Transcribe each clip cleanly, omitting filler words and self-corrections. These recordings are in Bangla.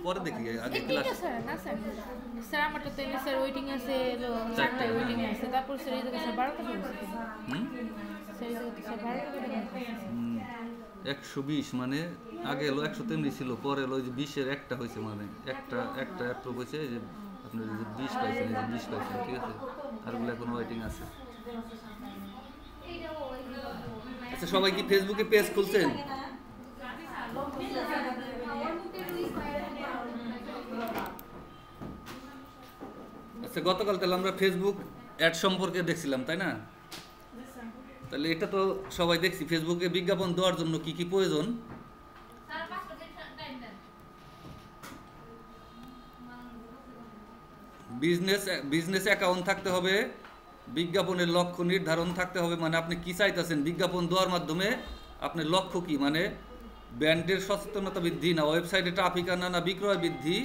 পরে দেখি আগে ঠিক ক্লাস। আছে স্যার, না স্যার স্যার আমারটা তো এনে স্যার ওয়েটিং আছে 4টা ওয়েটিং আছে, তারপর স্যার এই জায়গায় স্যার 12টা বলছে স্যার এই জায়গায় স্যার 12টা ওয়েটিং আছে। 120 মানে আগে এলো 100 তেমনি ছিল, পরে এলো যে 20-এর একটা হয়েছে, মানে একটা অ্যাপ্রুভ হয়েছে যে আপনি যে 20 পাইছেন, এই যে 20 পাইছেন, ঠিক আছে, আরগুলো এখন ওয়েটিং আছে। আচ্ছা সবাই কি ফেসবুকে পেজ খুলছেন? আচ্ছা গতকাল তাহলে আমরা ফেসবুক অ্যাড সম্পর্কে দেখছিলাম তাই না? তাহলে এটা তো সবাই দেখছি, ফেসবুকে বিজ্ঞাপন দেওয়ার জন্য কি কি প্রয়োজন। বিজনেস অ্যাকাউন্ট থাকতে হবে, বিজ্ঞাপনের লক্ষ্য নির্ধারণ থাকতে হবে, মানে আপনি কি চাইতেছেন বিজ্ঞাপন দেওয়ার মাধ্যমে, আপনার লক্ষ্য কি, মানে ব্র্যান্ডের সচেতনতা বৃদ্ধি, না ওয়েবসাইটে ট্রাফিক আনা, না বিক্রয় বৃদ্ধি,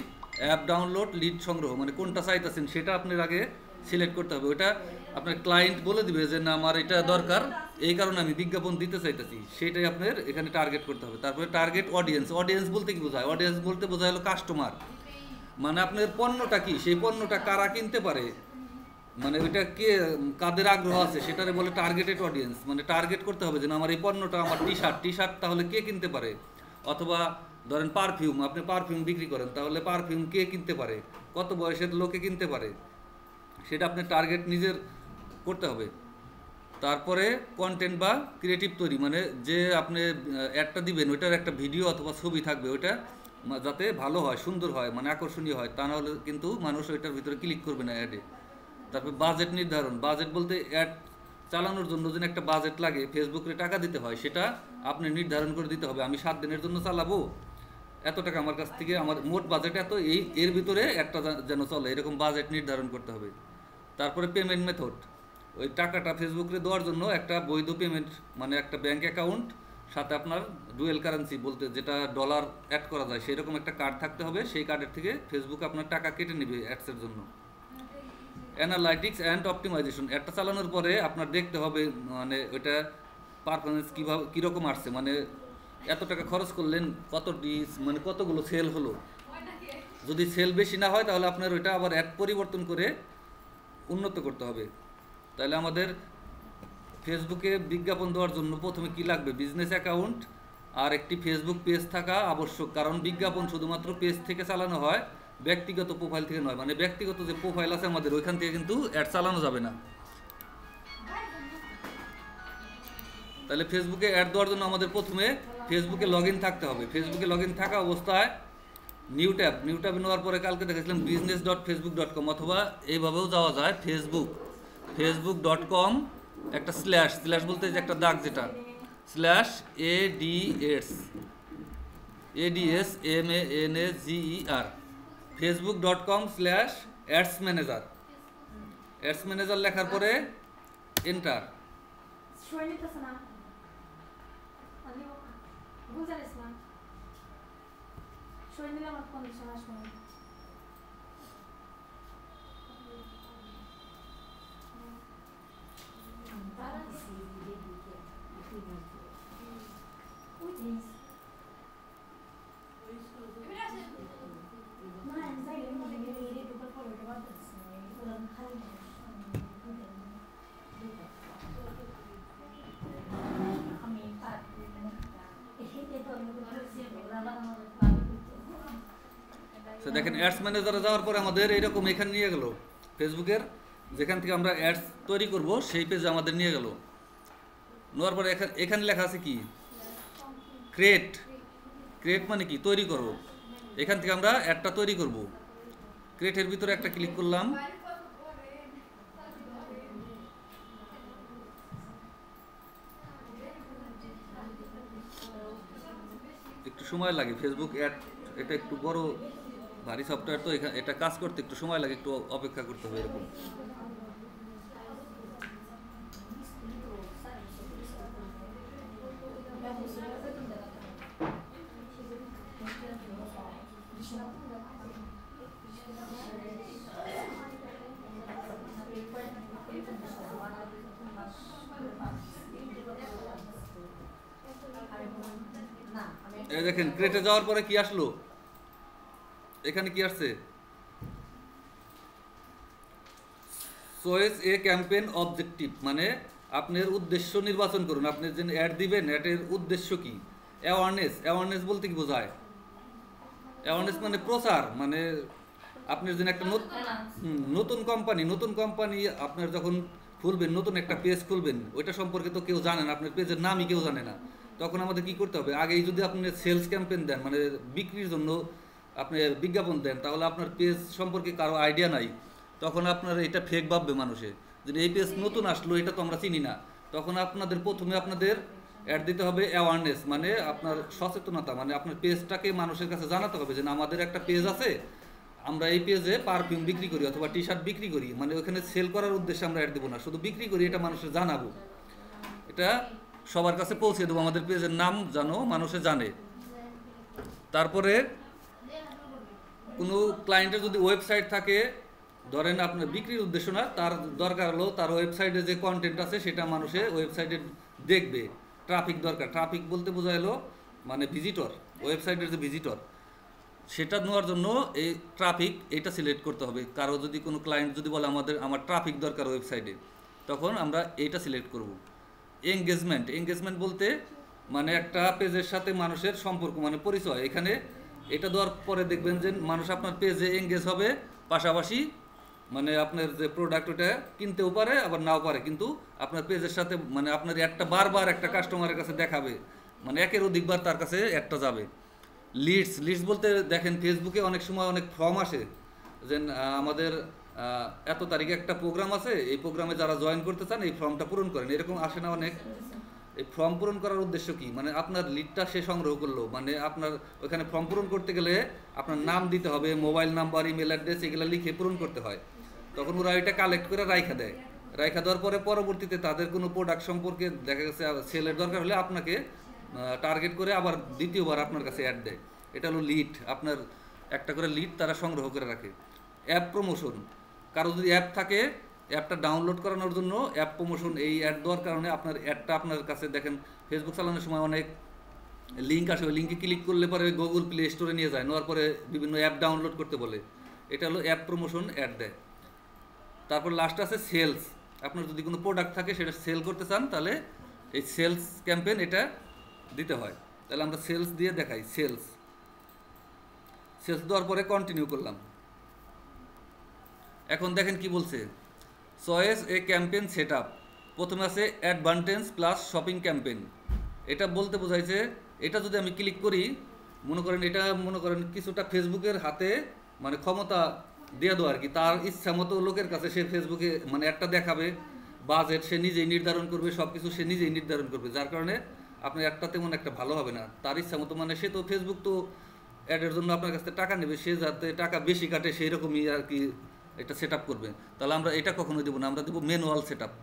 অ্যাপ ডাউনলোড, লিড সংগ্রহ, মানে কোনটা চাইতেছেন সেটা আপনার আগে সিলেক্ট করতে হবে। ওটা আপনার ক্লায়েন্ট বলে দিবে যে না আমার এটা দরকার, এই কারণে আমি বিজ্ঞাপন দিতে চাইতেছি, সেটাই আপনার এখানে টার্গেট করতে হবে। তারপরে টার্গেট অডিয়েন্স বলতে কি বোঝায়? অডিয়েন্স বলতে বোঝায় হলো কাস্টমার, মানে আপনার পণ্যটা কি, সেই পণ্যটা কারা কিনতে পারে, মানে ওইটা কে কাদের আগ্রহ আছে সেটারে বলে টার্গেটেড অডিয়েন্স। মানে টার্গেট করতে হবে যে না আমার এই পণ্যটা, আমার টি শার্ট তাহলে কে কিনতে পারে, অথবা ধরেন পারফিউম, আপনি পারফিউম বিক্রি করেন, তাহলে পারফিউম কে কিনতে পারে, কত বয়সের লোকে কিনতে পারে, সেটা আপনি টার্গেট নিজের করতে হবে। তারপরে কন্টেন্ট বা ক্রিয়েটিভ তৈরি, মানে যে আপনি অ্যাডটা দিবেন ওইটার একটা ভিডিও অথবা ছবি থাকবে, ওইটা যাতে ভালো হয়, সুন্দর হয়, মানে আকর্ষণীয় হয়, তা নাহলে কিন্তু মানুষ ওইটার ভিতরে ক্লিক করবে না অ্যাডে। তারপর বাজেট নির্ধারণ, বাজেট বলতে অ্যাড চালানোর জন্য যেন একটা বাজেট লাগে, ফেসবুকে টাকা দিতে হয়, সেটা আপনি নির্ধারণ করে দিতে হবে। আমি 7 দিনের জন্য চালাবো, এত টাকা আমার কাছ থেকে, আমার মোট বাজেট এত, এর ভিতরে একটা যেন চলে, এরকম বাজেট নির্ধারণ করতে হবে। তারপরে পেমেন্ট মেথড, ওই টাকাটা ফেসবুকে দেওয়ার জন্য একটা বৈধ পেমেন্ট, মানে একটা ব্যাঙ্ক অ্যাকাউন্ট, সাথে আপনার ডুয়েল কারেন্সি বলতে যেটা ডলার অ্যাড করা যায় সেরকম একটা কার্ড থাকতে হবে, সেই কার্ডের থেকে ফেসবুক আপনার টাকা কেটে নেবে অ্যাডসের জন্য। অ্যানালাইটিক্স অ্যান্ড অপটিমাইজেশন, একটা চালানোর পরে আপনার দেখতে হবে মানে ওইটা পারফরমেন্স কীভাবে কীরকম আসছে, মানে এত টাকা খরচ করলেন কতটি, মানে কতগুলো সেল হলো, যদি সেল বেশি না হয় তাহলে আপনার ওইটা আবার অ্যাড পরিবর্তন করে উন্নত করতে হবে। তাহলে আমাদের ফেসবুকে বিজ্ঞাপন দেওয়ার জন্য প্রথমে কি লাগবে? বিজনেস অ্যাকাউন্ট আর একটি ফেসবুক পেজ থাকা আবশ্যক, কারণ বিজ্ঞাপন শুধুমাত্র পেজ থেকে চালানো হয়, ব্যক্তিগত প্রোফাইল থেকে নয়। মানে ব্যক্তিগত যে প্রোফাইল আছে আমাদের ওইখান থেকে কিন্তু অ্যাড চালানো যাবে না। তাহলে ফেসবুকে অ্যাড দেওয়ার জন্য আমাদের প্রথমে ফেসবুকে লগ ইন থাকতে হবে। ফেসবুকে লগ ইন থাকা অবস্থায় নিউ ট্যাবে নেওয়ার পরে কালকে দেখেছিলাম business.facebook.com, অথবা এইভাবেও যাওয়া যায় facebook.com একটা স্ল্যাশ বলতে যে একটা দাগ, যেটা /adsmaner facebook.com/ads manager লেখার পরে এন্টার। দেখেন অ্যাডস ম্যানেজারে যাওয়ার পরে আমাদের এরকম এখানে নিয়ে গেল, ফেসবুকের যেখান থেকে আমরা অ্যাডস তৈরি করব সেই পেজে আমাদের নিয়ে গেল। নেওয়ার পরে এখানে লেখা আছে কি ক্রিয়েট মানে কি তৈরি করব, এখান থেকে আমরা অ্যাডটা তৈরি করব। ক্রিয়েটের ভিতরে একটা ক্লিক করলাম, একটু সময় লাগে। ফেসবুক অ্যাড এটা একটু বড় ভারী সফটওয়্যার, তো এটা কাজ করতে একটু সময় লাগে, একটু অপেক্ষা করতে হবে এরকম। এই দেখেন ক্রিয়েটে যাওয়ার পরে কি আসলো, এখানে কি আসছে, চয়েস এ ক্যাম্পেইন অবজেক্টিভ, মানে আপনার উদ্দেশ্য নির্বাচন করুন। আপনি যে অ্যাড দিবেন অ্যাডের উদ্দেশ্য কি। অ্যাওয়ারনেস বলতে কি বোঝায়, অ্যাওয়ারনেস মানে প্রচার, মানে আপনার যেন একটা নতুন কোম্পানি আপনার যখন খুলবেন, নতুন একটা পেজ খুলবেন, ওইটা সম্পর্কে তো কেউ জানে না, আপনার পেজের নামই কেউ জানে না। তখন আমাদের কি করতে হবে, আগেই যদি আপনি সেলস ক্যাম্পেইন দেন, মানে বিক্রির জন্য আপনি বিজ্ঞাপন দেন, তাহলে আপনার পেজ সম্পর্কে কারো আইডিয়া নাই, তখন আপনার এটা ফেক ভাববে মানুষে, যদি এই পেজ নতুন আসলো, এটা তো আমরা চিনি না। তখন আপনাদের প্রথমে আপনাদের অ্যাড দিতে হবে অ্যাওয়ারনেস, মানে আপনার সচেতনতা, মানে আপনার পেজটাকে মানুষের কাছে জানাতে হবে যে না, আমাদের একটা পেজ আছে, আমরা এই পেজে পারফিউম বিক্রি করি অথবা টি শার্ট বিক্রি করি, মানে ওখানে সেল করার উদ্দেশ্যে আমরা অ্যাড দেবো না, শুধু বিক্রি করি, এটা মানুষের জানাবো, এটা সবার কাছে পৌঁছে দেবো, আমাদের পেজের নাম যেন মানুষে জানে। তারপরে কোনো ক্লায়েন্টের যদি ওয়েবসাইট থাকে, ধরেন আপনার বিক্রির উদ্দেশ্য না, তার দরকার হলো তার ওয়েবসাইটে যে কন্টেন্ট আছে সেটা মানুষে ওয়েবসাইটে দেখবে, ট্রাফিক দরকার। ট্রাফিক বলতে বোঝা গেলো মানে ভিজিটর, ওয়েবসাইটের যে ভিজিটর, সেটা নেওয়ার জন্য এই ট্রাফিক এটা সিলেক্ট করতে হবে। কারো যদি কোনো ক্লায়েন্ট যদি বলে আমার ট্রাফিক দরকার ওয়েবসাইটে, তখন আমরা এইটা সিলেক্ট করব। এঙ্গেজমেন্ট বলতে মানে একটা পেজের সাথে মানুষের সম্পর্ক, মানে পরিচয়। এখানে এটা দেওয়ার পরে দেখবেন যে মানুষ আপনার পেজে এঙ্গেজ হবে, পাশাপাশি মানে আপনার যে প্রোডাক্ট ওটা কিনতেও পারে আবার নাও পারে, কিন্তু আপনার পেজের সাথে মানে আপনার একটা বারবার একটা কাস্টমারের কাছে দেখাবে, মানে একের অধিকবার তার কাছে একটা যাবে। লিডস বলতে দেখেন ফেসবুকে অনেক সময় অনেক ফর্ম আসে, যে আমাদের এত তারিখে একটা প্রোগ্রাম আছে, এই প্রোগ্রামে যারা জয়েন করতে চান এই ফর্মটা পূরণ করেন, এরকম আসে না অনেক। এই ফর্ম পূরণ করার উদ্দেশ্য কি, মানে আপনার লিডটা সে সংগ্রহ করলো, মানে আপনার ওখানে ফর্ম পূরণ করতে গেলে আপনার নাম দিতে হবে, মোবাইল নাম্বার, ইমেল অ্যাড্রেস, এগুলো লিখে পূরণ করতে হয়। তখন ওরা এটা কালেক্ট করে রাইখা দেওয়ার পরে পরবর্তীতে তাদের কোনো প্রোডাক্ট সম্পর্কে দেখা গেছে সেলের দরকার হলে আপনাকে টার্গেট করে আবার দ্বিতীয়বার আপনার কাছে অ্যাড দেয়। এটা হলো লিড, আপনার একটা করে লিড তারা সংগ্রহ করে রাখে। অ্যাপ প্রমোশন, কারো যদি অ্যাপ থাকে, অ্যাপটা ডাউনলোড করানোর জন্য অ্যাপ প্রমোশন, এই অ্যাড দেওয়ার কারণে আপনার অ্যাডটা আপনার কাছে দেখেন ফেসবুক চালানোর সময় অনেক লিঙ্ক আসে, ওই লিঙ্কে ক্লিক করলে পরে গুগল প্লে স্টোরে নিয়ে যায়, নেওয়ার পরে বিভিন্ন অ্যাপ ডাউনলোড করতে বলে, এটা হলো অ্যাপ প্রমোশন, অ্যাড দেয়। তারপর লাস্ট আছে সেলস, আপনার যদি কোনো প্রোডাক্ট থাকে সেটা সেল করতে চান, তাহলে এই সেলস ক্যাম্পেইন এটা দিতে হয়। তাহলে আমরা সেলস দিয়ে দেখাই, সেলস দেওয়ার পরে কন্টিনিউ করলাম। এখন দেখেন কি বলছে, চয়েস এ ক্যাম্পেইন সেট আপ। প্রথমে আছে অ্যাডভান্টেজ প্লাস শপিং ক্যাম্পেইন, এটা বলতে বোঝাইছে এটা যদি আমি ক্লিক করি, মনে করেন কিছুটা ফেসবুকের হাতে মানে ক্ষমতা দিয়ে দেওয়া আর কি, তার ইচ্ছা মতো লোকের কাছে সে ফেসবুকে মানে একটা দেখাবে, বাজেট সে নিজেই নির্ধারণ করবে, সব কিছু সে নিজেই নির্ধারণ করবে, যার কারণে আপনার একটা তেমন একটা ভালো হবে না। তার ইচ্ছা মতো, মানে সে তো ফেসবুক তো অ্যাডের জন্য আপনার কাছ থেকে টাকা নেবে, সে যাতে টাকা বেশি কাটে সেই রকমই আর কি এটা সেট আপ করবে। তাহলে আমরা এটা কখনোই দেবো না, আমরা দেবো ম্যানুয়াল সেট আপ।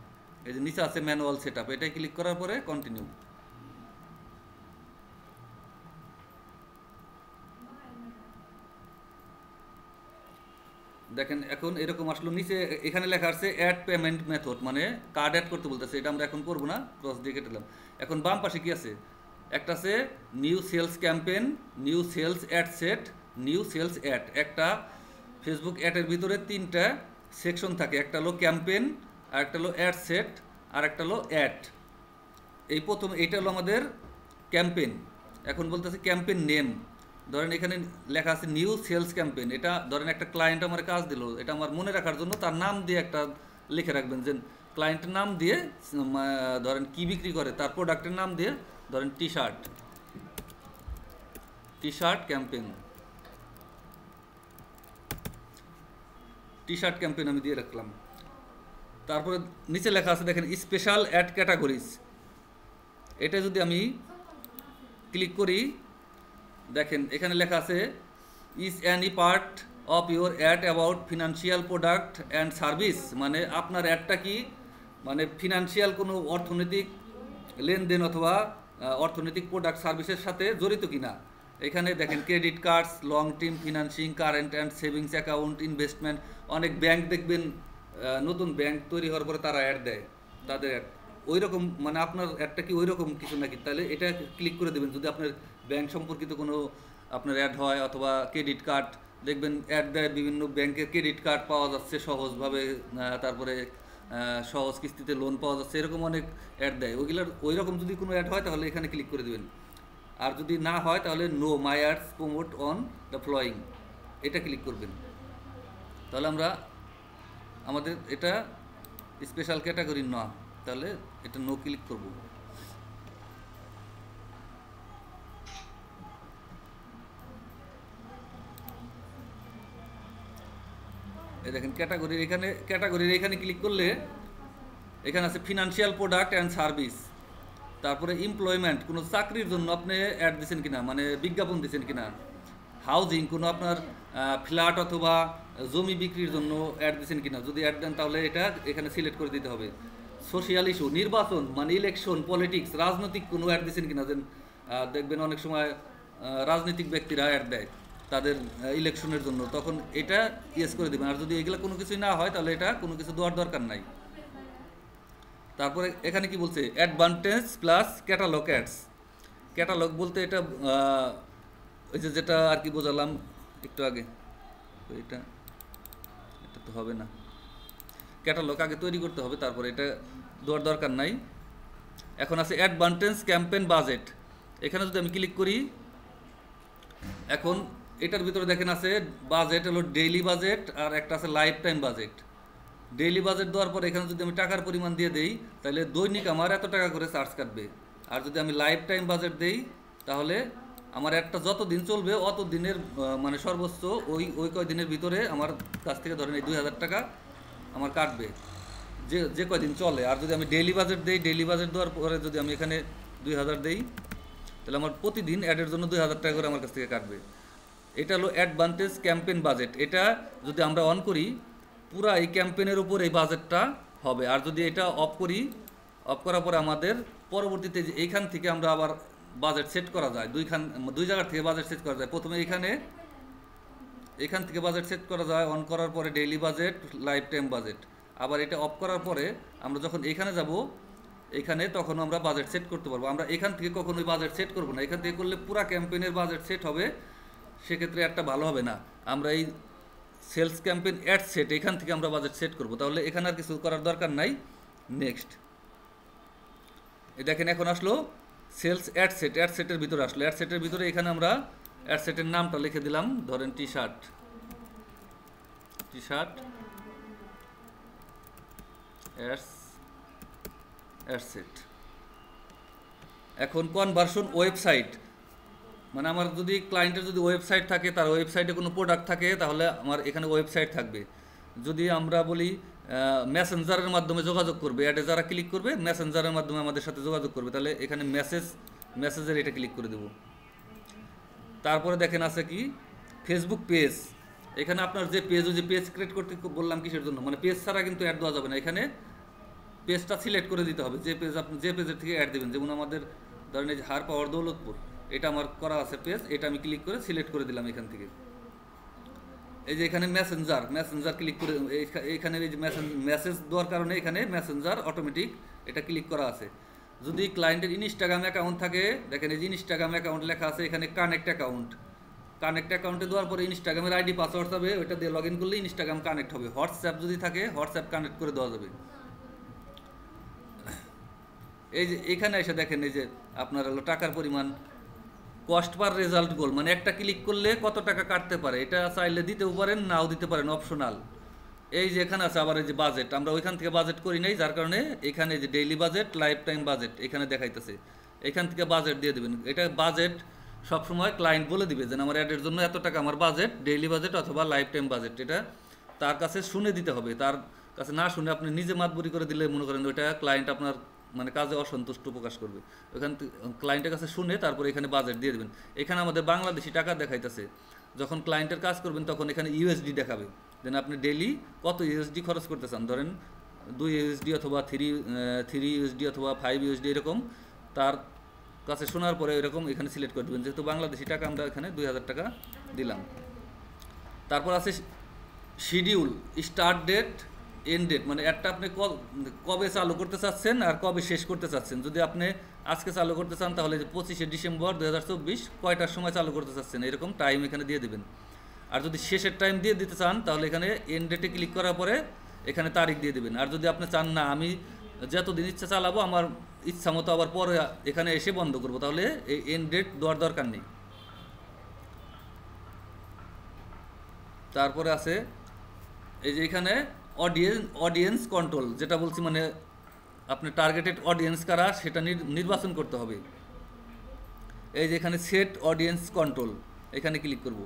এই যে নিচে আছে ম্যানুয়াল সেট আপ, এটাই ক্লিক করার পরে কন্টিনিউ। দেখেন এখন এরকম আসলো, নিচে এখানে লেখা আছে অ্যাড পেমেন্ট মেথড, মানে কার্ড অ্যাড করতে বলতেছে, এটা আমরা এখন করবো না, ক্রস দিয়ে কেটেলাম। এখন বাম পাশে কি আছে, একটা আছে new sales campaign, new sales ad set, new sales ad. একটা ফেসবুক অ্যাডের ভিতরে তিনটা সেকশন থাকে, একটা হলো ক্যাম্পেইন, আর একটা হলো অ্যাড সেট, আর একটা হলো অ্যাড। এই প্রথম এইটা হলো আমাদের ক্যাম্পেইন। এখন বলতেছে ক্যাম্পেইন নেম, ধরেন এখানে লেখা আছে নিউ সেলস ক্যাম্পেইন, এটা ধরেন একটা ক্লায়েন্ট আমার কাজ দিল, এটা আমার মনে রাখার জন্য তার নাম দিয়ে একটা লিখে রাখবেন, যে ক্লায়েন্টের নাম দিয়ে ধরেন কি বিক্রি করে, তার প্রোডাক্টের নাম দিয়ে ধরেন টি শার্ট ক্যাম্পেইন, আমি দিয়ে রাখলাম। তারপরে নিচে লেখা আছে দেখেন স্পেশাল অ্যাড ক্যাটাগরিজ, এটা যদি আমি ক্লিক করি, দেখেন এখানে লেখা আছে is any part of your ad about financial product and service, মানে আপনার অ্যাডটা কি মানে ফিনান্সিয়াল কোনো অর্থনৈতিক লেনদেন অথবা অর্থনৈতিক প্রোডাক্ট সার্ভিসের সাথে জড়িত কিনা। এখানে দেখেন credit cards, long term financing, current and savings account, investment. অনেক ব্যাংক দেখবেন নতুন ব্যাংক তৈরি হওয়ার পরে তারা অ্যাড দেয়, তাদের অ্যাড ওই রকম, মানে আপনার অ্যাডটা কি ওই রকম কিছু নাকি, তাহলে এটা ক্লিক করে দেবেন যদি আপনার ব্যাংক সম্পর্কিত কোনো আপনার অ্যাড হয়, অথবা ক্রেডিট কার্ড দেখবেন অ্যাড দেয় বিভিন্ন ব্যাংকের ক্রেডিট কার্ড পাওয়া যাচ্ছে সহজভাবে, তারপরে সহজ কিস্তিতে লোন পাওয়া যাচ্ছে, এরকম অনেক অ্যাড দেয়। ওইগুলোর ওই রকম যদি কোনো অ্যাড হয় তাহলে এখানে ক্লিক করে দেবেন। আর যদি না হয় তাহলে no my ads promote on the following, এটা ক্লিক করবেন। তাহলে আমরা আমাদের এটা স্পেশাল ক্যাটাগরি না, তাহলে এটা নো ক্লিক করব। এই দেখেন ক্যাটাগরির এখানে ক্লিক করলে এখানে আছে ফিনান্সিয়াল প্রোডাক্ট অ্যান্ড সার্ভিস, তারপরে এমপ্লয়মেন্ট, কোনো চাকরির জন্য আপনি অ্যাড দিচ্ছেন কিনা, মানে বিজ্ঞাপন দিচ্ছেন কিনা, হাউজিং, কোনো আপনার ফ্ল্যাট অথবা জমি বিক্রির জন্য অ্যাড দিচ্ছেন কিনা, যদি অ্যাড দেন তাহলে এটা এখানে সিলেক্ট করে দিতে হবে। সোশিয়াল ইস্যু, নির্বাচন মানে ইলেকশন, পলিটিক্স, রাজনৈতিক কোনো অ্যাড দিচ্ছেন কিনা, যেন দেখবেন অনেক সময় রাজনৈতিক ব্যক্তিরা অ্যাড দেয় তাদের ইলেকশনের জন্য, তখন এটা ইয়েস করে দেবেন। আর যদি এগুলো কোনো কিছুই না হয় তাহলে এটা কোনো কিছু দেওয়ার দরকার নাই। তারপরে এখানে কি বলছে, advantage plus catalogue ads. Catalogue বলতে এটা ওই যে যেটা আর কি বোঝালাম একটু আগে, এটা তো হবে না, ক্যাটালগ আগে তৈরি করতে হবে, তারপরে এটা দেওয়ার দরকার নাই। এখন আছে অ্যাডভান্টেজ ক্যাম্পেইন বাজেট, এখানে যদি আমি ক্লিক করি, এখন এটার ভিতরে দেখেন আছে বাজেট হলো ডেইলি বাজেট আর একটা আছে life time budget. Daily budget দেওয়ার পর এখানে যদি আমি টাকার পরিমাণ দিয়ে দেই তাহলে দৈনিক আমার এত টাকা করে চার্জ কাটবে। আর যদি আমি লাইফ টাইম বাজেট দেই তাহলে আমার একটা যত দিন চলবে অত দিনের মানে সর্বোচ্চ ওই কয় দিনের ভিতরে আমার কাছ থেকে ধরেন এই 2000 টাকা আমার কাটবে, যে কয়দিন চলে। আর যদি আমি ডেইলি বাজেট দেই, ডেইলি বাজেট দেওয়ার পরে যদি আমি এখানে 2000 দেই তাহলে আমার প্রতিদিন অ্যাডের জন্য 2000 টাকা করে আমার কাছ থেকে কাটবে। এটা হলো অ্যাডভান্টেজ ক্যাম্পেইন বাজেট, এটা যদি আমরা অন করি পুরা এই ক্যাম্পেইনের উপর এই বাজেটটা হবে। আর যদি এটা অফ করি, অফ করার পরে আমাদের পরবর্তীতে যে এইখান থেকে আমরা আবার বাজেট সেট করা যায়, দুই জায়গা থেকে বাজেট সেট করা যায়। প্রথমে এখান থেকে বাজেট সেট করা যায়, অন করার পরে daily budget, life time budget. আবার এটা অফ করার পরে আমরা যখন এখানে যাব এখানে তখন আমরা বাজেট সেট করতে পারবো। আমরা এখান থেকে কখনোই বাজেট সেট করবো না, এখান থেকে করলে পুরা ক্যাম্পেইনের বাজেট সেট হবে, সেক্ষেত্রে একটা ভালো হবে না। আমরা এই সেলস ক্যাম্পেইন অ্যাড সেট এখান থেকে আমরা বাজেট সেট করব, তাহলে এখানে আর কিছু করার দরকার নাই। নেক্সট এই দেখেন এখন আসলো সেলস অ্যাড সেটের ভিতরে আসলো। অ্যাড সেটের ভিতরে এখানে আমরা অ্যাড সেটের নামটা লিখে দিলাম, ধরেন টি শার্ট অ্যাড সেট। এখন কনভার্সন ওয়েবসাইট, মানে আমার যদি ক্লায়েন্টের যদি ওয়েবসাইট থাকে, তার ওয়েবসাইটে কোনো প্রোডাক্ট থাকে তাহলে আমার এখানে ওয়েবসাইট থাকবে। যদি আমরা বলি মেসেঞ্জারের মাধ্যমে যোগাযোগ করবে, অ্যাডে যারা ক্লিক করবে মেসেঞ্জারের মাধ্যমে আমাদের সাথে যোগাযোগ করবে, তাহলে এখানে মেসেজের এটা ক্লিক করে দেব। তারপরে দেখেন আছে কি ফেসবুক পেজ, এখানে আপনার যে পেজ ক্রিয়েট করতে বললাম কিসের জন্য, মানে পেজ ছাড়া কিন্তু অ্যাড দেওয়া যাবে না, এখানে পেজটা সিলেক্ট করে দিতে হবে, আপনি যে পেজের থেকে অ্যাড দেবেন। যেমন আমাদের ধরেন এই যে হার পাওয়ার দৌলতপুর, এটা আমার করা আছে পেজ, এটা আমি ক্লিক করে সিলেক্ট করে দিলাম এখান থেকে। এই যে এখানে মেসেঞ্জার ক্লিক করে এখানে এই যে মেসেজ দেওয়ার কারণে এখানে মেসেঞ্জার অটোমেটিক এটা ক্লিক করা আছে। যদি ক্লায়েন্টের ইনস্টাগ্রাম অ্যাকাউন্ট থাকে, দেখেন এই যে ইনস্টাগ্রাম অ্যাকাউন্ট লেখা আছে এখানে কানেক্ট অ্যাকাউন্টে দেওয়ার পরে ইনস্টাগ্রামের আইডি পাসওয়ার্ড হবে, ওইটা দিয়ে লগ ইন করলে ইনস্টাগ্রাম কানেক্ট হবে। হোয়াটসঅ্যাপ যদি থাকে হোয়াটসঅ্যাপ কানেক্ট করে দেওয়া যাবে। এই যে এখানে এসে দেখেন এই যে আপনার হলো টাকার পরিমাণ, কস্ট পার রেজাল্ট গোল, মানে একটা ক্লিক করলে কত টাকা কাটতে পারে, এটা চাইলে দিতেও পারেন নাও দিতে পারেন, অপশনাল। এই যে এখানে আছে আবার এই যে বাজেট, আমরা ওইখান থেকে বাজেট করি নাই, যার কারণে এখানে যে daily budget, life time budget এখানে দেখাইতেছে, এখান থেকে বাজেট দিয়ে দেবেন। এটা বাজেট সবসময় ক্লায়েন্ট বলে দিবে যে আমার অ্যাডের জন্য এত টাকা আমার বাজেট, ডেইলি বাজেট অথবা লাইফ টাইম বাজেট, এটা তার কাছে শুনে দিতে হবে। তার কাছে না শুনে আপনি নিজে মাতবরি করে দিলে মনে করেন ওইটা ক্লায়েন্ট আপনার মানে কাজে অসন্তুষ্ট প্রকাশ করবে। ওখান থেকে ক্লায়েন্টের কাছে শুনে তারপরে এখানে বাজেট দিয়ে দেবেন। এখানে আমাদের বাংলাদেশি টাকা দেখাইতেছে, যখন ক্লায়েন্টের কাজ করবেন তখন এখানে ইউএসডি দেখাবে, দেন আপনি ডেইলি কত ইউএসডি খরচ করতে চান, ধরেন 2 ইউএসডি অথবা 3 ইউএসডি অথবা 5 ইউএসডি এরকম। তার কাছে শোনার পরে এরকম এখানে সিলেক্ট করে দেবেন, যেহেতু বাংলাদেশি টাকা আমরা এখানে 2000 টাকা দিলাম। তারপর আছে schedule, start date, end date, মানে একটা আপনি কবে চালু করতে চাচ্ছেন আর কবে শেষ করতে চাচ্ছেন। যদি আপনি আজকে চালু করতে চান তাহলে 25শে ডিসেম্বর 2024 কয়টার সময় চালু করতে চাচ্ছেন, এরকম টাইম এখানে দিয়ে দেবেন। আর যদি শেষের টাইম দিয়ে দিতে চান তাহলে এখানে এন্ড ডেটে ক্লিক করার পরে এখানে তারিখ দিয়ে দেবেন। আর যদি আপনি চান না আমি যতদিন ইচ্ছা চালাবো, আমার ইচ্ছা মতো আবার পরে এখানে এসে বন্ধ করবো, তাহলে এই এন্ড ডেট দেওয়ার দরকার নেই। তারপরে আছে এই যে এখানে অডিয়েন্স কন্ট্রোল, যেটা বলছি মানে আপনি টার্গেটেড অডিয়েন্স কারা সেটা নির্বাচন করতে হবে। এই যে এখানে সেট অডিয়েন্স কন্ট্রোল, এখানে ক্লিক করব।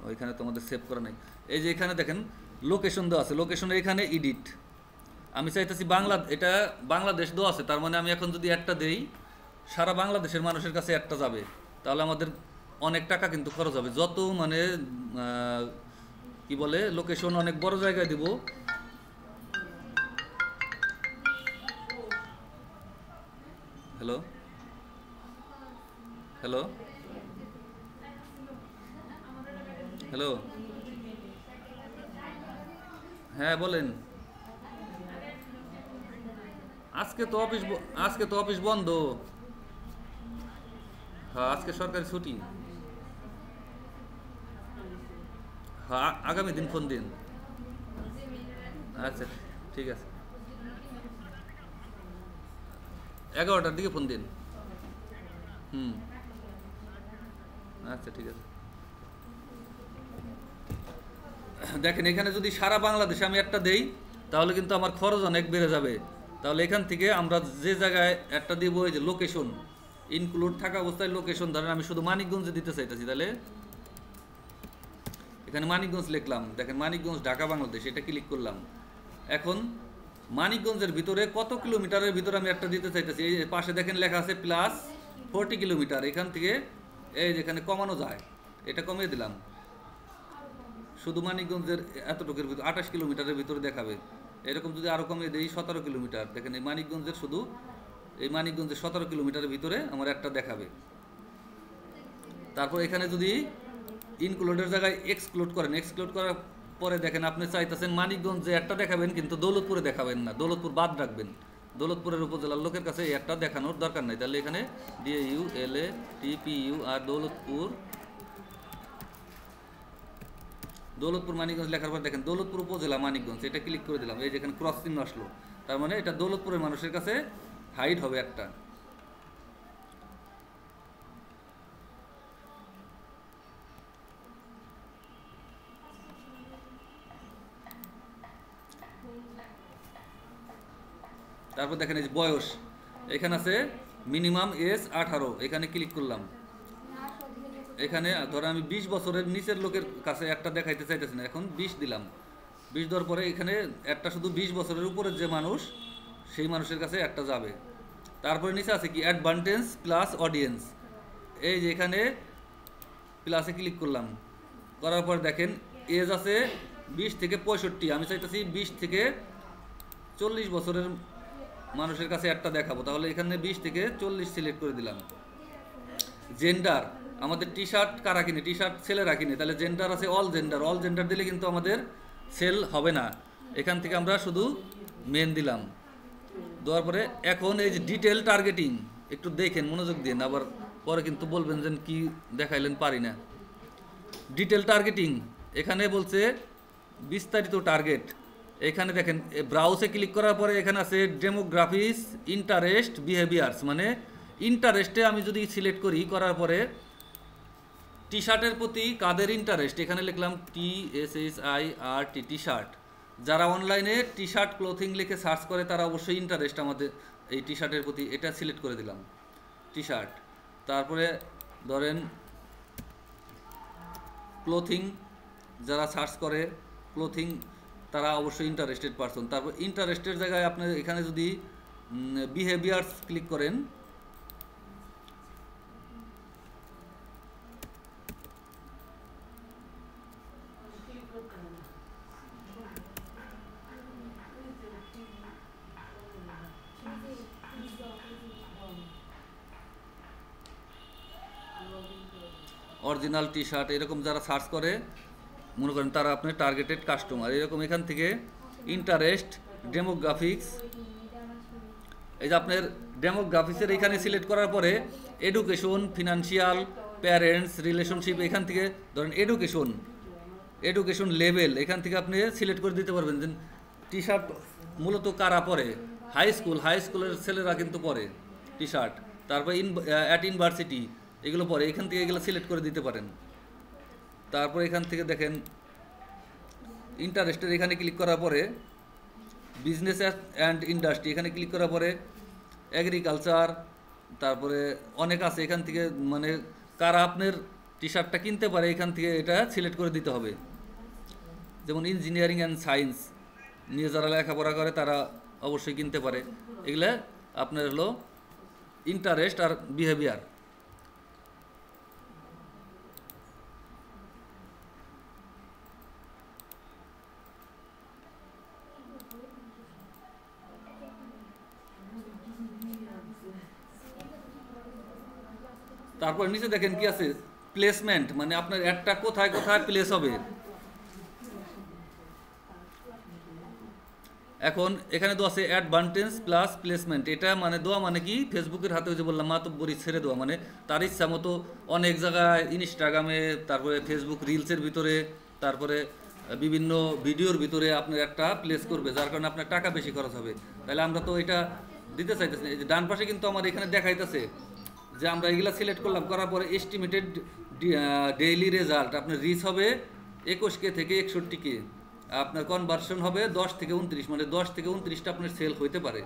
ওইখানে তোমাদের সেভ করা নাই। এই যে এখানে দেখেন লোকেশন দেওয়া আছে, লোকেশনে এখানে এডিট, আমি চাইতেছি এটা বাংলাদেশ দেওয়া আছে, তার মানে আমি এখন যদি একটা দেই সারা বাংলাদেশের মানুষের কাছে একটা যাবে, তাহলে আমাদের অনেক টাকা কিন্তু খরচ হবে। যত মানে কি বলে লোকেশন অনেক বড় জায়গায় দিব, হ্যালো হ্যালো হ্যালো, হ্যাঁ বলেন। আজকে তো অফিস বন্ধ। হ্যাঁ আজকে সরকারি ছুটি। হ্যাঁ আগামী দিন ফোন দিন। আচ্ছা ঠিক আছে, 11টার দিকে ফোন দিন। আচ্ছা ঠিক আছে। দেখেন এখানে যদি সারা বাংলাদেশে আমি একটা দেই তাহলে কিন্তু আমার খরচ অনেক বেড়ে যাবে। তাহলে এখান থেকে আমরা যে জায়গায় একটা দিব, এই যে লোকেশন ইনক্লুড থাকা অবস্থায় লোকেশন, ধরেন আমি শুধু মানিকগঞ্জে দিতে চাইতেছি, তাহলে এখানে মানিকগঞ্জ লিখলাম। দেখেন মানিকগঞ্জ ঢাকা বাংলাদেশ, এটা ক্লিক করলাম। এখন মানিকগঞ্জের ভিতরে কত কিলোমিটারের ভিতরে আমি একটা দিতে চাইতেছি, এই পাশে দেখেন লেখা আছে প্লাস 40 কিলোমিটার। এখান থেকে এই যেখানে কমানো যায় এটা কমিয়ে দিলাম। শুধু মানিকগঞ্জের এতটুকুর ভিতরে 28 কিলোমিটারের ভিতরে দেখাবে। এরকম যদি আরও কমিয়ে দিই 17 কিলোমিটার, দেখেন এই মানিকগঞ্জের 17 কিলোমিটারের ভিতরে আমার একটা দেখাবে। তারপর এখানে যদি ইনক্লুডের জায়গায় এক্সক্লুড করেন, এক্সক্লুড করার পরে দেখেন আপনি চাইতেছেন মানিকগঞ্জে একটা দেখাবেন কিন্তু দৌলতপুরে দেখাবেন না, দৌলতপুর বাদ রাখবেন। দৌলতপুরের উপজেলার লোকের কাছে এই একটা দেখানোর দরকার নাই। তাহলে এখানে DAULATPU আর দৌলতপুর মানিকগঞ্জ লেখার পর দেখেন দৌলতপুর উপজেলা মানিকগঞ্জ, এটা ক্লিক করে দিলাম। এই যেখানে ক্রস চিহ্ন আসলো, তার মানে এটা দৌলতপুরের মানুষের কাছে হাইড হবে একটা। তারপর দেখেন এই যে বয়স, এখানে আছে মিনিমাম এজ 18, এখানে ক্লিক করলাম। এখানে ধরো আমি 20 বছরের নিচের লোকের কাছে একটা দেখাইতে চাইতেছি না, এখন 20 দিলাম। 20 দেওয়ার পরে এখানে একটা শুধু 20 বছরের উপরের যে মানুষ সেই মানুষের কাছে একটা যাবে। তারপরে নিচে আছে কি অ্যাডভান্টেজ প্লাস অডিয়েন্স, এই যে এখানে প্লাসে ক্লিক করলাম। করার পর দেখেন এজ আছে 20 থেকে 65, আমি চাইতেছি 20 থেকে 40 বছরের মানুষের কাছে একটা দেখাবো, তাহলে এখানে 20 থেকে 40 সিলেক্ট করে দিলাম। জেন্ডার, আমাদের টি শার্ট কারা কিনে, টি শার্ট ছেলেরা কিনে, তাহলে জেন্ডার আছে অল জেন্ডার দিলে কিন্তু আমাদের সেল হবে না। এখান থেকে আমরা শুধু মেন দিলাম। দেওয়ার পরে এখন এই যে ডিটেল টার্গেটিং, একটু দেখেন মনোযোগ দিন, আবার পরে কিন্তু বলবেন যে কি দেখাইলেন পারি না। ডিটেল টার্গেটিং এখানে বলছে বিস্তারিত টার্গেট। এখানে দেখেন ব্রাউজে ক্লিক করার পরে এখানে আছে ডেমোগ্রাফিস, ইন্টারেস্ট, বিহেভিয়ার্স, মানে ইন্টারেস্টে আমি যদি সিলেক্ট করার পরে টি শার্টের প্রতি কাদের ইন্টারেস্ট, এখানে লিখলাম TSHIRT টি শার্ট। যারা অনলাইনে টি শার্ট ক্লোথিং লিখে সার্চ করে তারা অবশ্যই ইন্টারেস্ট আমাদের এই টি শার্টের প্রতি, এটা সিলেক্ট করে দিলাম টি শার্ট। তারপরে ধরেন ক্লোথিং, যারা সার্চ করে ক্লোথিং তারা অবশ্যই ইন্টারেস্টেড পারসন। তারপর ইন্টারেস্টের জায়গায় আপনি এখানে যদি বিহেভিয়ার্স ক্লিক করেন, অরিজিনাল টি শার্ট এরকম যারা সার্চ করে মনে করেন তারা আপনার টার্গেটেড কাস্টমার। এরকম এখান থেকে ইন্টারেস্ট, ডেমোগ্রাফিক্স। এই যে আপনার ডেমোগ্রাফিক্সের এখানে সিলেক্ট করার পরে এডুকেশন, ফিনান্সিয়াল, প্যারেন্টস, রিলেশনশিপ, এখান থেকে ধরেন এডুকেশন লেভেল এখান থেকে আপনি সিলেক্ট করে দিতে পারবেন যে টি শার্ট মূলত কারা পরে, হাই স্কুলের ছেলেরা কিন্তু পরে টি শার্ট, তারপর অ্যাট ইউনিভার্সিটি এগুলো পরে, এখান থেকে এগুলো সিলেক্ট করে দিতে পারেন। তারপর এখান থেকে দেখেন ইন্টারেস্টের এখানে ক্লিক করার পরে বিজনেস অ্যান্ড ইন্ডাস্ট্রি এখানে ক্লিক করার পরে এগ্রিকালচার, তারপরে অনেক আছে, এখান থেকে মানে কারা আপনার টি শার্টটা কিনতে পারে এখান থেকে এটা সিলেক্ট করে দিতে হবে। যেমন ইঞ্জিনিয়ারিং অ্যান্ড সায়েন্স নিয়ে যারা লেখাপড়া করে তারা অবশ্যই কিনতে পারে। এগুলা আপনার হলো ইন্টারেস্ট আর বিহেভিয়ার। তারপর নিচে দেখেন কি আছে, প্লেসমেন্ট, মানে আপনার অ্যাডটা কোথায় কোথায় প্লেস হবে। এখন এখানে তো আছে অ্যাডভান্টেজ প্লাস প্লেসমেন্ট, এটা মানে দেওয়া মানে কি ফেসবুকের হাতে যে বললাম মাতব্বরি ছেড়ে দেওয়া, মানে তার ইচ্ছা মতো অনেক জায়গায় ইনস্টাগ্রামে, তারপরে ফেসবুক রিলসের ভিতরে, তারপরে বিভিন্ন ভিডিওর ভিতরে আপনার একটা প্লেস করবে, যার কারণে আপনার টাকা বেশি খরচ হবে। তাহলে আমরা তো এটা দিতে চাইতেছি না। এই যে ডান পাশে কিন্তু আমার এখানে দেখাইতেছে যে আমরা এগুলা সিলেক্ট করলাম, করার পরে এস্টিমেটেড ডেইলি রেজাল্ট আপনার রিচ হবে 21K থেকে 61K, আপনার কনভার্সন হবে 10 থেকে 29, মানে 10 থেকে 29টা আপনার সেল হইতে পারে,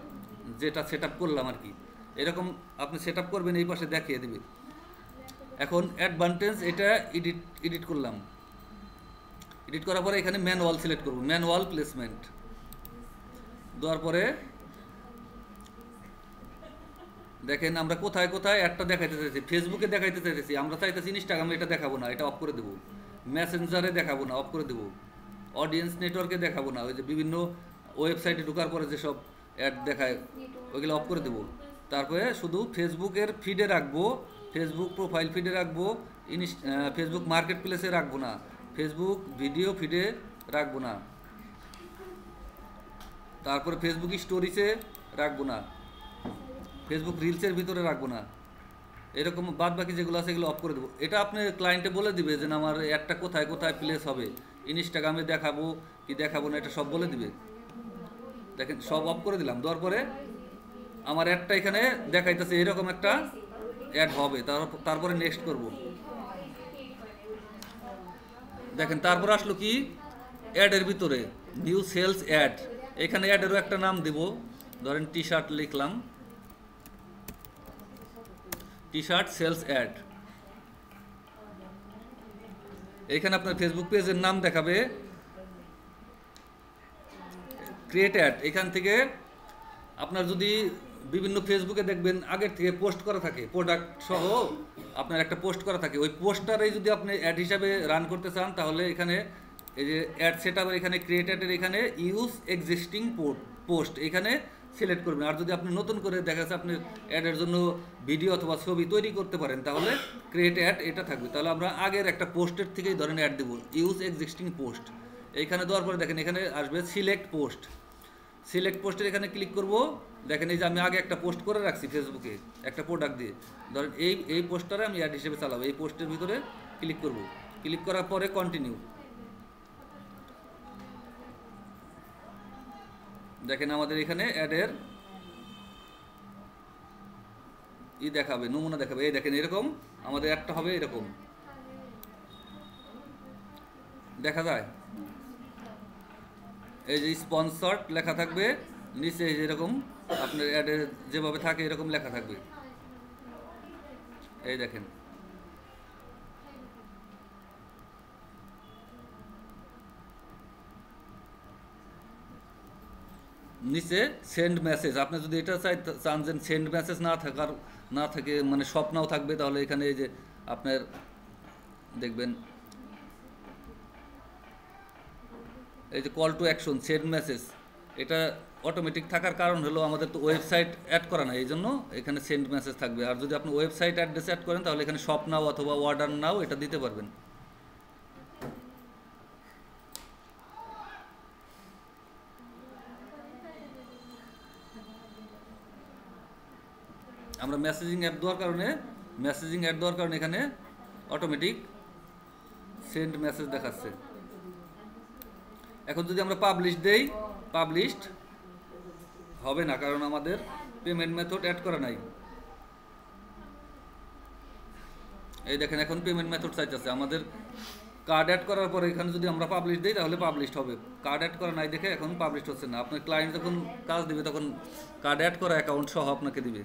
যেটা সেট আপ করলাম আর কি। এরকম আপনি সেট আপ করবেন, এই পাশে দেখিয়ে দেবে। এখন অ্যাডভান্টেজ এটা এডিট করলাম, এডিট করার পরে এখানে ম্যানুয়াল সিলেক্ট করব, ম্যানুয়াল প্লেসমেন্ট দেওয়ার পরে দেখেন আমরা কোথায় কোথায় একটা দেখাইতে চাইছি, ফেসবুকে দেখাইতে চাইতেছি, আমরা চাইতেছি ইনস্টাগ্রামে এটা দেখাবো না, এটা অফ করে দেবো, মেসেঞ্জারে দেখাবো না, অফ করে দেবো, অডিয়েন্স নেটওয়ার্কে দেখাবো না, ওই যে বিভিন্ন ওয়েবসাইটে ঢোকার পরে যেসব অ্যাড দেখায় ওইগুলো অফ করে দেবো। তারপরে শুধু ফেসবুকের ফিডে রাখবো, ফেসবুক প্রোফাইল ফিডে রাখবো, ফেসবুক মার্কেট প্লেসে রাখবো না, ফেসবুক ভিডিও ফিডে রাখবো না, তারপরে ফেসবুক স্টোরিজে রাখবো না, ফেসবুক রিলসের ভিতরে রাখবো না, এরকম বাদ বাকি যেগুলো আছে এগুলো অফ করে দেবো। এটা আপনি ক্লায়েন্টে বলে দিবে যে আমার একটা কোথায় কোথায় প্লেস হবে, ইনস্টাগ্রামে দেখাবো কি দেখাবো না, এটা সব বলে দিবে। দেখেন সব অফ করে দিলাম, দেওয়ার পরে আমার অ্যাডটা এখানে দেখাইতেছে এরকম একটা অ্যাড হবে, তারপরে নেক্সট করব। দেখেন তারপর আসলো কি অ্যাডের ভিতরে নিউ সেলস অ্যাড, এখানে অ্যাডেরও একটা নাম দিব, ধরেন টি শার্ট লিখলাম, টি শার্ট সেলস অ্যাড। এখানে আপনার ফেসবুক পেজের নাম দেখাবে, ক্রিয়েট অ্যাড। এখান থেকে আপনার যদি বিভিন্ন ফেসবুকে দেখবেন আগের থেকে পোস্ট করা থাকে, প্রোডাক্ট সহ আপনার একটা পোস্ট করা থাকে, ওই পোস্টারেই যদি আপনি অ্যাড হিসাবে রান করতে চান তাহলে এখানে এই যে অ্যাড সেট আপের এখানে ক্রিয়েট অ্যাডের এখানে ইউজ এক্সিস্টিং পোস্ট এখানে সিলেক্ট করবেন। আর যদি আপনি নতুন করে দেখা যাচ্ছে আপনি অ্যাডের জন্য ভিডিও অথবা ছবি তৈরি করতে পারেন তাহলে ক্রিয়েট অ্যাড এটা থাকবে। তাহলে আমরা আগের একটা পোস্টের থেকেই ধরেন অ্যাড দেবো, ইউজ এক্সিস্টিং পোস্ট। এইখানে দেওয়ার পরে দেখেন এখানে আসবে সিলেক্ট পোস্ট, সিলেক্ট পোস্টের এখানে ক্লিক করব। দেখেন এই যে আমি আগে একটা পোস্ট করে রাখছি ফেসবুকে একটা প্রোডাক্ট দিয়ে, ধরেন এই পোস্টটারে আমি অ্যাড হিসেবে চালাবো, এই পোস্টের ভিতরে ক্লিক করব, ক্লিক করার পরে কন্টিনিউ। দেখেন আমাদের এখানে অ্যাডের দেখাবে, নমুনা দেখাবে, এই দেখেন এরকম আমাদের একটা হবে, এরকম দেখা যায়। এই যে স্পন্সর্ড লেখা থাকবে নিচে, এই যে এরকম আপনার অ্যাডে যেভাবে থাকে এরকম লেখা থাকবে, এই দেখেন। নিচে সেন্ড মেসেজ, আপনি যদি এটা চান যে সেন্ড মেসেজ না থাকে মানে সব নাও থাকবে, তাহলে এখানে এই যে আপনার দেখবেন এই যে call to action send message, এটা অটোমেটিক থাকার কারণ হলো আমাদের তো ওয়েবসাইট অ্যাড করা না, এই জন্য এখানে সেন্ড মেসেজ থাকবে। আর যদি আপনি ওয়েবসাইট অ্যাড্রেস অ্যাড করেন তাহলে এখানে শপ নাও অথবা অর্ডার নাও এটা দিতে পারবেন। আমরা মেসেজিং অ্যাড দেওয়ার কারণে এখানে অটোমেটিক সেন্ড মেসেজ দেখাচ্ছে। এখন যদি আমরা পাবলিশ দেই, পাবলিশড হবে না, কারণ আমাদের পেমেন্ট মেথড অ্যাড করা নাই। এই দেখেন এখন পেমেন্ট মেথড চাইতেছে আমাদের। কার্ড অ্যাড করার পরে এখানে যদি আমরা পাবলিশ দিই তাহলে পাবলিশড হবে। কার্ড অ্যাড করা নাই দেখে এখন পাবলিশড হচ্ছে না। আপনার ক্লায়েন্ট যখন কাজ দিবে তখন কার্ড অ্যাড করা অ্যাকাউন্ট সহ আপনাকে দিবে।